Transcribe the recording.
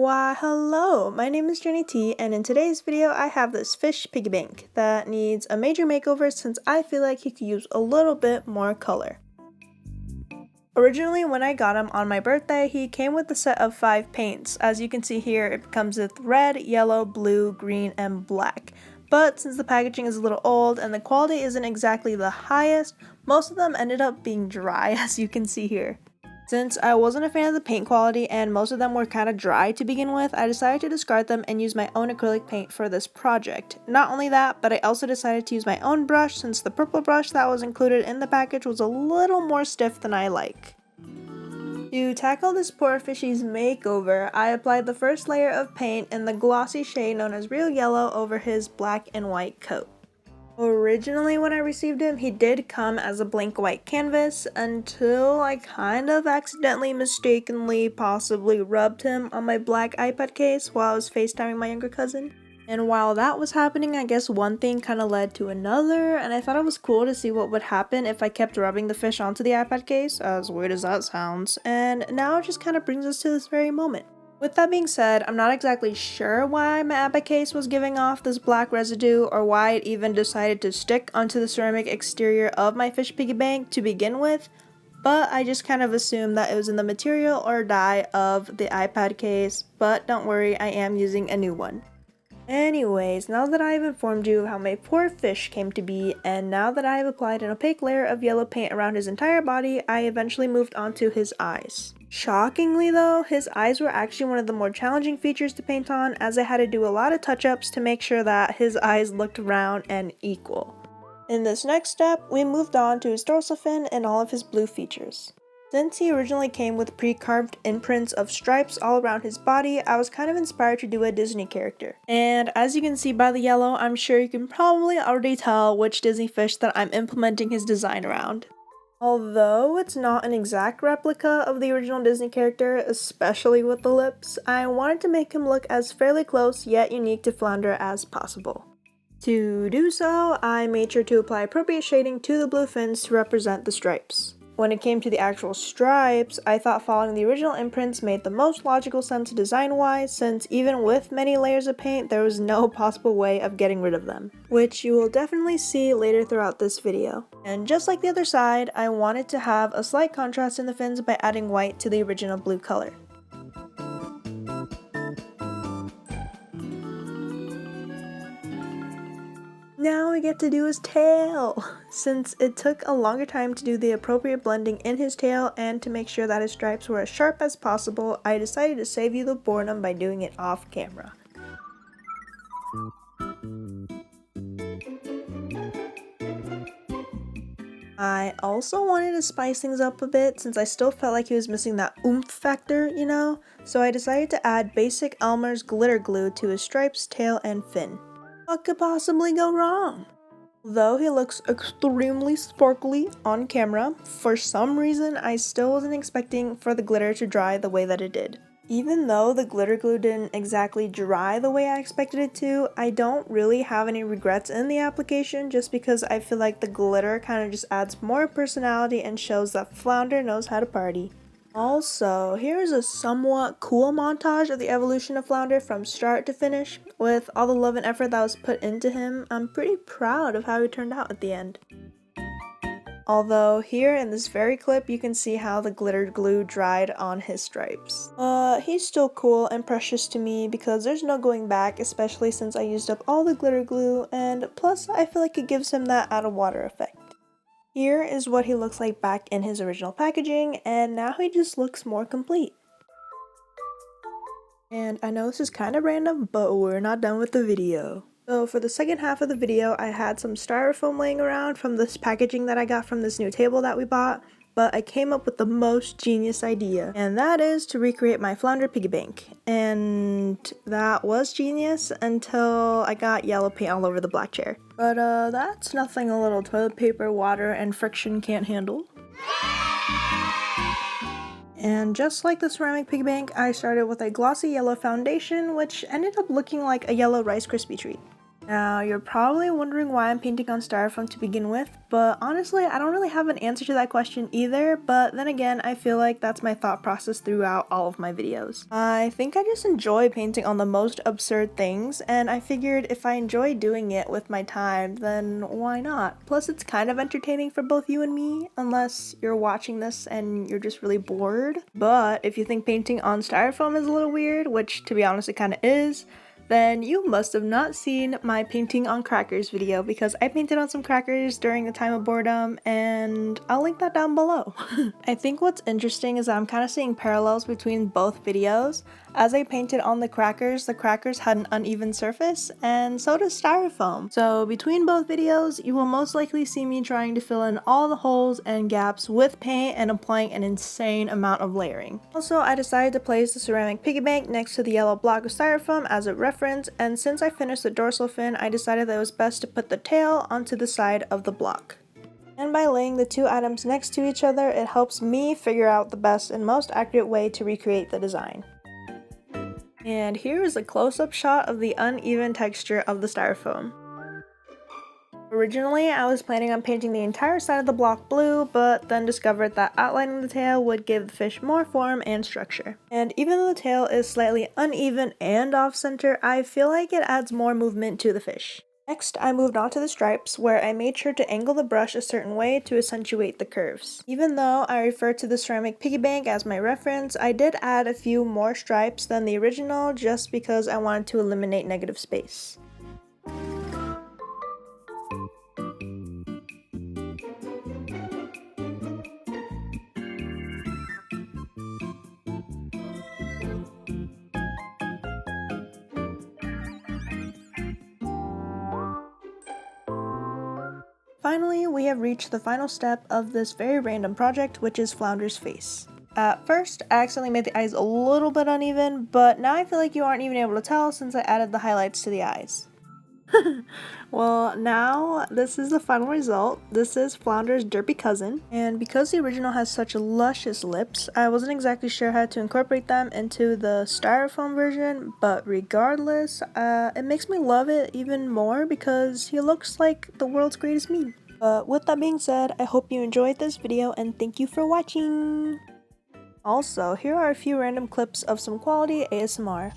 Why hello, my name is Jenny T, and in today's video I have this fish piggy bank that needs a major makeover since I feel like he could use a little bit more color. Originally when I got him on my birthday, he came with a set of 5 paints. As you can see here, it comes with red, yellow, blue, green, and black. But since the packaging is a little old and the quality isn't exactly the highest, most of them ended up being dry, as you can see here. Since I wasn't a fan of the paint quality and most of them were kind of dry to begin with, I decided to discard them and use my own acrylic paint for this project. Not only that, but I also decided to use my own brush since the purple brush that was included in the package was a little more stiff than I like. To tackle this poor fishy's makeover, I applied the first layer of paint in the glossy shade known as Real Yellow over his black and white coat. Originally when I received him, he did come as a blank white canvas until I kind of accidentally, mistakenly, possibly rubbed him on my black iPad case while I was FaceTiming my younger cousin. And while that was happening, I guess one thing kind of led to another, and I thought it was cool to see what would happen if I kept rubbing the fish onto the iPad case, as weird as that sounds, and now it just kind of brings us to this very moment. With that being said, I'm not exactly sure why my iPad case was giving off this black residue or why it even decided to stick onto the ceramic exterior of my fish piggy bank to begin with, but I just kind of assumed that it was in the material or dye of the iPad case, but don't worry, I am using a new one. Anyways, now that I've informed you of how my poor fish came to be, and now that I have applied an opaque layer of yellow paint around his entire body, I eventually moved on to his eyes. Shockingly though, his eyes were actually one of the more challenging features to paint on, as I had to do a lot of touch-ups to make sure that his eyes looked round and equal. In this next step, we moved on to his dorsal fin and all of his blue features. Since he originally came with pre-carved imprints of stripes all around his body, I was kind of inspired to do a Disney character. And as you can see by the yellow, I'm sure you can probably already tell which Disney fish that I'm implementing his design around. Although it's not an exact replica of the original Disney character, especially with the lips, I wanted to make him look as fairly close yet unique to Flounder as possible. To do so, I made sure to apply appropriate shading to the blue fins to represent the stripes. When it came to the actual stripes, I thought following the original imprints made the most logical sense design-wise, since even with many layers of paint, there was no possible way of getting rid of them, which you will definitely see later throughout this video. And just like the other side, I wanted to have a slight contrast in the fins by adding white to the original blue color. Now we get to do his tail! Since it took a longer time to do the appropriate blending in his tail and to make sure that his stripes were as sharp as possible, I decided to save you the boredom by doing it off camera. I also wanted to spice things up a bit since I still felt like he was missing that oomph factor, you know? So I decided to add basic Elmer's glitter glue to his stripes, tail, and fin. What could possibly go wrong? Though he looks extremely sparkly on camera, for some reason I still wasn't expecting for the glitter to dry the way that it did. Even though the glitter glue didn't exactly dry the way I expected it to, I don't really have any regrets in the application just because I feel like the glitter kind of just adds more personality and shows that Flounder knows how to party. Also, here's a somewhat cool montage of the evolution of Flounder from start to finish. With all the love and effort that was put into him, I'm pretty proud of how he turned out at the end. Although here in this very clip you can see how the glitter glue dried on his stripes. He's still cool and precious to me because there's no going back, especially since I used up all the glitter glue, and plus I feel like it gives him that out of water effect. Here is what he looks like back in his original packaging, and now he just looks more complete. And I know this is kind of random, but we're not done with the video. So for the second half of the video, I had some styrofoam laying around from this packaging that I got from this new table that we bought, but I came up with the most genius idea, and that is to recreate my Flounder piggy bank. And that was genius until I got yellow paint all over the black chair. But that's nothing a little toilet paper, water, and friction can't handle. And just like the ceramic piggy bank, I started with a glossy yellow foundation, which ended up looking like a yellow Rice Krispie treat. Now, you're probably wondering why I'm painting on styrofoam to begin with, but honestly, I don't really have an answer to that question either, but then again, I feel like that's my thought process throughout all of my videos. I think I just enjoy painting on the most absurd things, and I figured if I enjoy doing it with my time, then why not? Plus, it's kind of entertaining for both you and me, unless you're watching this and you're just really bored. But if you think painting on styrofoam is a little weird, which to be honest it kind of is, then you must have not seen my painting on crackers video, because I painted on some crackers during the time of boredom, and I'll link that down below. I think what's interesting is that I'm kind of seeing parallels between both videos. As I painted on the crackers had an uneven surface, and so does styrofoam. So between both videos, you will most likely see me trying to fill in all the holes and gaps with paint and applying an insane amount of layering. Also, I decided to place the ceramic piggy bank next to the yellow block of styrofoam as a reference, and since I finished the dorsal fin, I decided that it was best to put the tail onto the side of the block. And by laying the two items next to each other, it helps me figure out the best and most accurate way to recreate the design. And here is a close-up shot of the uneven texture of the styrofoam. Originally, I was planning on painting the entire side of the block blue, but then discovered that outlining the tail would give the fish more form and structure. And even though the tail is slightly uneven and off-center, I feel like it adds more movement to the fish. Next, I moved on to the stripes, where I made sure to angle the brush a certain way to accentuate the curves. Even though I refer to the ceramic piggy bank as my reference, I did add a few more stripes than the original just because I wanted to eliminate negative space. Finally, we have reached the final step of this very random project, which is Flounder's face. At first, I accidentally made the eyes a little bit uneven, but now I feel like you aren't even able to tell since I added the highlights to the eyes. Well, now this is the final result. This is Flounder's derpy cousin, and because the original has such luscious lips, I wasn't exactly sure how to incorporate them into the styrofoam version, but regardless, it makes me love it even more because he looks like the world's greatest meme. But with that being said, I hope you enjoyed this video and thank you for watching! Also, here are a few random clips of some quality ASMR.